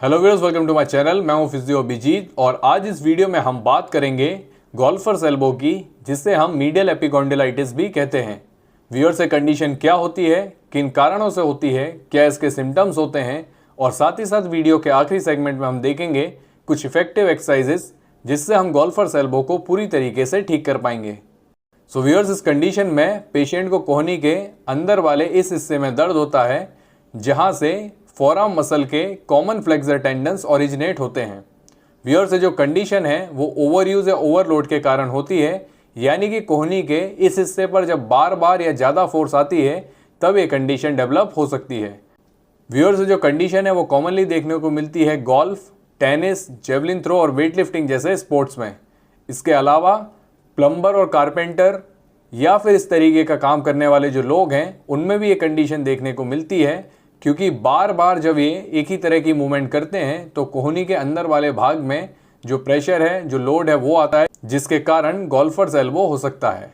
Hello viewers, welcome to my channel. मैं हूं physio Abhijit और आज इस वीडियो में हम बात करेंगे गोल्फर्स एल्बो की, जिसे हम मीडियल एपिकॉन्डिलाइटिस भी कहते हैं। व्यूअर्स, ये कंडीशन क्या होती है, किन कारणों से होती है, क्या इसके सिम्टम्स होते हैं, और साथ ही साथ वीडियो के आखिरी सेगमेंट में हम देखेंगे कुछ इफेक्टिव एक्सरसाइजेस जिससे हम गोल्फर्स एल्बो को पूरी तरीके से ठीक कर पाएंगे। सो व्यूअर्स, इस कंडीशन में पेशेंट को कोहनी के अंदर वाले इस हिस्से में दर्द होता है जहां से फोरआर्म मसल के कॉमन फ्लेक्सर टेंडन्स ओरिजिनेट होते हैं। व्यूअर्स, जो कंडीशन है वो ओवरयूज या ओवरलोड के कारण होती है, यानी कि कोहनी के इस हिस्से पर जब बार बार या ज़्यादा फोर्स आती है तब ये कंडीशन डेवलप हो सकती है। व्यूअर्स, जो कंडीशन है वो कॉमनली देखने को मिलती है गोल्फ, टेनिस, जेवलिन थ्रो और वेट लिफ्टिंग जैसे स्पोर्ट्स में। इसके अलावा प्लम्बर और कारपेंटर या फिर इस तरीके का काम करने वाले जो लोग हैं उनमें भी ये कंडीशन देखने को मिलती है, क्योंकि बार बार जब ये एक ही तरह की मूवमेंट करते हैं तो कोहनी के अंदर वाले भाग में जो प्रेशर है, जो लोड है वो आता है, जिसके कारण गोल्फर्स एल्बो हो सकता है।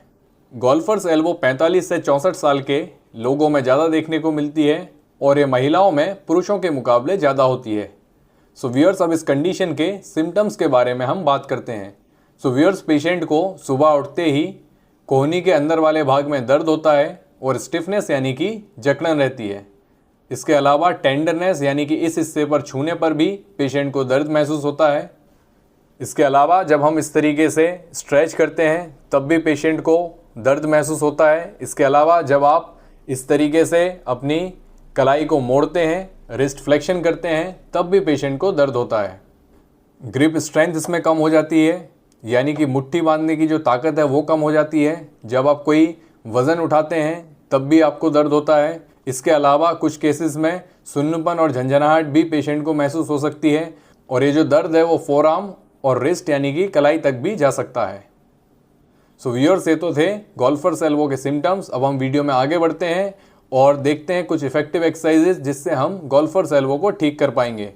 गोल्फर्स एल्बो 45 से 64 साल के लोगों में ज़्यादा देखने को मिलती है और ये महिलाओं में पुरुषों के मुकाबले ज़्यादा होती है। सो व्यूअर्स, अब इस कंडीशन के सिम्टम्स के बारे में हम बात करते हैं। सो व्यूअर्स, पेशेंट को सुबह उठते ही कोहनी के अंदर वाले भाग में दर्द होता है और स्टिफनेस यानी कि जकड़न रहती है। इसके अलावा टेंडरनेस यानी कि इस हिस्से पर छूने पर भी पेशेंट को दर्द महसूस होता है। इसके अलावा जब हम इस तरीके से स्ट्रेच करते हैं तब भी पेशेंट को दर्द महसूस होता है। इसके अलावा जब आप इस तरीके से अपनी कलाई को मोड़ते हैं, रिस्ट फ्लेक्शन करते हैं, तब भी पेशेंट को दर्द होता है। ग्रिप स्ट्रेंथ इसमें कम हो जाती है, यानी कि मुट्ठी बांधने की जो ताकत है वो कम हो जाती है। जब आप कोई वज़न उठाते हैं तब भी आपको दर्द होता है। इसके अलावा कुछ केसेस में सुन्नपन और झंझनाहट भी पेशेंट को महसूस हो सकती है और ये जो दर्द है वो फोरआर्म और रिस्ट यानी कि कलाई तक भी जा सकता है। सो व्यूअर्स, ये तो थे गोल्फर्स एल्बो के सिम्टम्स। अब हम वीडियो में आगे बढ़ते हैं और देखते हैं कुछ इफेक्टिव एक्सरसाइजेस जिससे हम गोल्फर्स एल्बो को ठीक कर पाएंगे।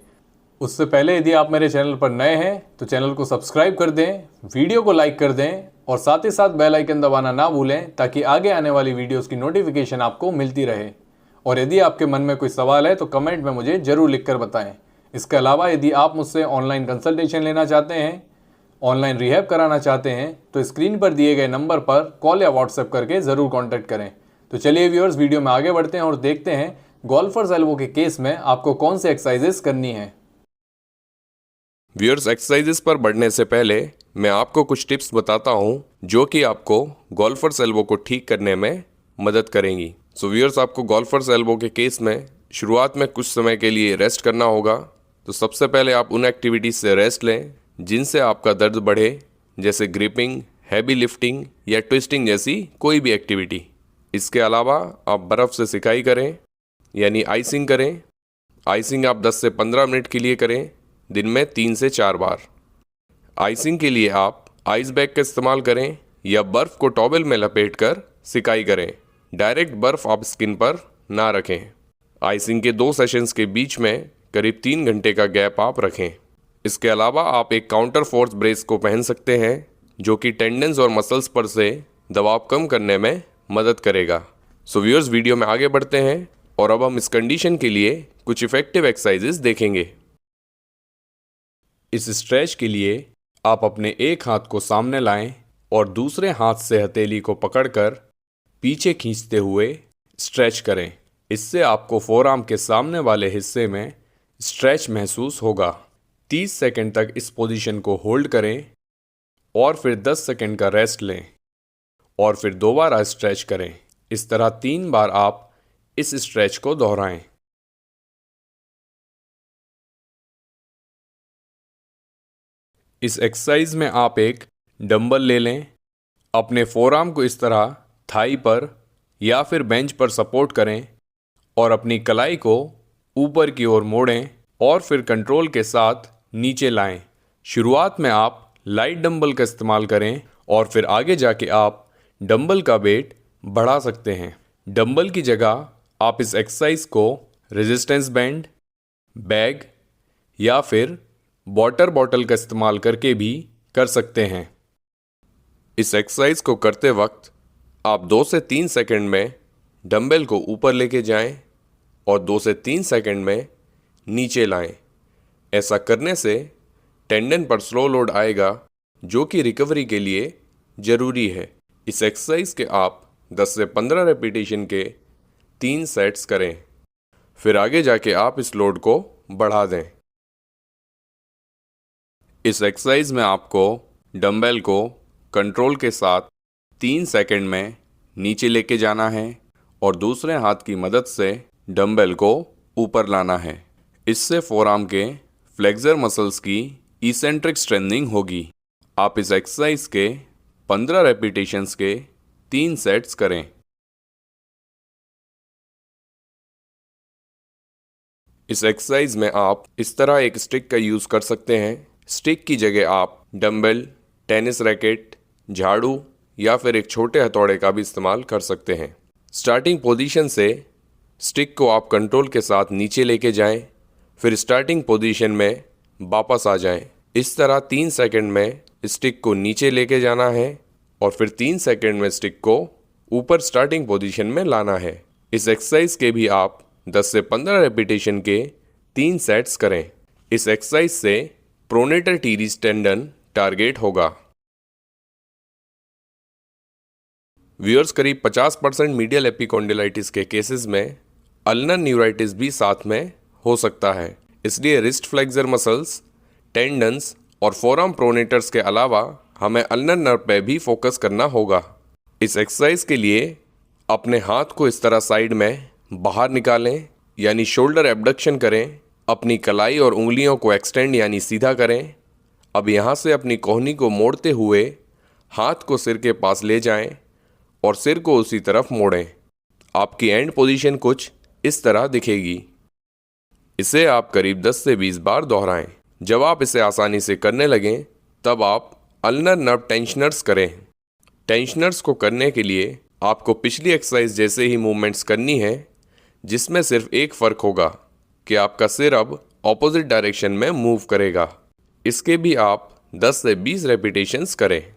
उससे पहले यदि आप मेरे चैनल पर नए हैं तो चैनल को सब्सक्राइब कर दें, वीडियो को लाइक कर दें और साथ ही साथ बेल आइकन दबाना ना भूलें ताकि आगे आने वाली वीडियोस की नोटिफिकेशन आपको मिलती रहे। और यदि आपके मन में कोई सवाल है तो कमेंट में मुझे ज़रूर लिखकर बताएं। इसके अलावा यदि आप मुझसे ऑनलाइन कंसल्टेशन लेना चाहते हैं, ऑनलाइन रिहैब कराना चाहते हैं तो स्क्रीन पर दिए गए नंबर पर कॉल या व्हाट्सएप करके ज़रूर कॉन्टैक्ट करें। तो चलिए व्यूअर्स, वीडियो में आगे बढ़ते हैं और देखते हैं गोल्फर्स एल्बो के केस में आपको कौन से एक्सरसाइजेस करनी है। व्यूअर्स, एक्सरसाइजेस पर बढ़ने से पहले मैं आपको कुछ टिप्स बताता हूं जो कि आपको गोल्फर्स एल्बो को ठीक करने में मदद करेंगी। सो व्यूअर्स, आपको गोल्फर्स एल्बो के केस में शुरुआत में कुछ समय के लिए रेस्ट करना होगा। तो सबसे पहले आप उन एक्टिविटीज़ से रेस्ट लें जिनसे आपका दर्द बढ़े, जैसे ग्रिपिंग, हैवी लिफ्टिंग या ट्विस्टिंग जैसी कोई भी एक्टिविटी। इसके अलावा आप बर्फ़ से सिकाई करें यानी आइसिंग करें। आइसिंग आप 10 से 15 मिनट के लिए करें, दिन में 3 से 4 बार। आइसिंग के लिए आप आइस बैग का इस्तेमाल करें या बर्फ़ को टॉवेल में लपेट कर सिकाई करें। डायरेक्ट बर्फ़ आप स्किन पर ना रखें। आइसिंग के 2 सेशंस के बीच में करीब 3 घंटे का गैप आप रखें। इसके अलावा आप एक काउंटर फोर्स ब्रेस को पहन सकते हैं जो कि टेंडन्स और मसल्स पर से दबाव कम करने में मदद करेगा। सो व्यूअर्स, वीडियो में आगे बढ़ते हैं और अब हम इस कंडीशन के लिए कुछ इफेक्टिव एक्सरसाइजेस देखेंगे। इस स्ट्रेच के लिए आप अपने एक हाथ को सामने लाएं और दूसरे हाथ से हथेली को पकड़कर पीछे खींचते हुए स्ट्रेच करें। इससे आपको फोरआर्म के सामने वाले हिस्से में स्ट्रेच महसूस होगा। 30 सेकंड तक इस पोजीशन को होल्ड करें और फिर 10 सेकंड का रेस्ट लें और फिर दोबारा स्ट्रेच करें। इस तरह 3 बार आप इस स्ट्रेच को दोहराएं। इस एक्सरसाइज में आप एक डंबल ले लें, अपने फोरआर्म को इस तरह थाई पर या फिर बेंच पर सपोर्ट करें और अपनी कलाई को ऊपर की ओर मोड़ें और फिर कंट्रोल के साथ नीचे लाएं। शुरुआत में आप लाइट डंबल का इस्तेमाल करें और फिर आगे जाके आप डंबल का वेट बढ़ा सकते हैं। डंबल की जगह आप इस एक्सरसाइज को रेजिस्टेंस बैंड, बैग या फिर वाटर बॉटल का इस्तेमाल करके भी कर सकते हैं। इस एक्सरसाइज को करते वक्त आप 2 से 3 सेकंड में डंबल को ऊपर लेके जाएं और 2 से 3 सेकंड में नीचे लाएं। ऐसा करने से टेंडन पर स्लो लोड आएगा जो कि रिकवरी के लिए ज़रूरी है। इस एक्सरसाइज के आप 10 से 15 रेपिटेशन के 3 सेट्स करें, फिर आगे जाके आप इस लोड को बढ़ा दें। इस एक्सरसाइज में आपको डंबल को कंट्रोल के साथ 3 सेकंड में नीचे लेके जाना है और दूसरे हाथ की मदद से डंबल को ऊपर लाना है। इससे फोरआर्म के फ्लेक्सर मसल्स की इसेंट्रिक स्ट्रेंथनिंग होगी। आप इस एक्सरसाइज के 15 रेपिटेशंस के 3 सेट्स करें। इस एक्सरसाइज में आप इस तरह एक स्टिक का यूज़ कर सकते हैं। स्टिक की जगह आप डंबल, टेनिस रैकेट, झाड़ू या फिर एक छोटे हथौड़े का भी इस्तेमाल कर सकते हैं। स्टार्टिंग पोजीशन से स्टिक को आप कंट्रोल के साथ नीचे लेके जाएं, फिर स्टार्टिंग पोजीशन में वापस आ जाएं। इस तरह 3 सेकंड में स्टिक को नीचे लेके जाना है और फिर 3 सेकंड में स्टिक को ऊपर स्टार्टिंग पोजीशन में लाना है। इस एक्सरसाइज के भी आप 10 से 15 रेपिटेशन के 3 सेट्स करें। इस एक्सरसाइज से प्रोनेटर टीरेस टेंडन टारगेट होगा। व्यूअर्स, करीब 50% मीडियल एपिकॉन्डिलाइटिस के केसेस में अल्नर न्यूराइटिस भी साथ में हो सकता है। इसलिए रिस्ट फ्लेक्सर मसल्स, टेंडन्स और फोरआर्म प्रोनेटर्स के अलावा हमें अल्नर नर्व पे भी फोकस करना होगा। इस एक्सरसाइज के लिए अपने हाथ को इस तरह साइड में बाहर निकालें यानी शोल्डर एबडक्शन करें। अपनी कलाई और उंगलियों को एक्सटेंड यानी सीधा करें। अब यहाँ से अपनी कोहनी को मोड़ते हुए हाथ को सिर के पास ले जाएं और सिर को उसी तरफ मोड़ें। आपकी एंड पोजीशन कुछ इस तरह दिखेगी। इसे आप करीब 10 से 20 बार दोहराएं। जब आप इसे आसानी से करने लगें तब आप अल्नर नर्व टेंशनर्स करें। टेंशनर्स को करने के लिए आपको पिछली एक्सरसाइज जैसे ही मूवमेंट्स करनी है, जिसमें सिर्फ एक फ़र्क होगा कि आपका सिर अब ऑपोजिट डायरेक्शन में मूव करेगा। इसके भी आप 10 से 20 रेपिटेशंस करें।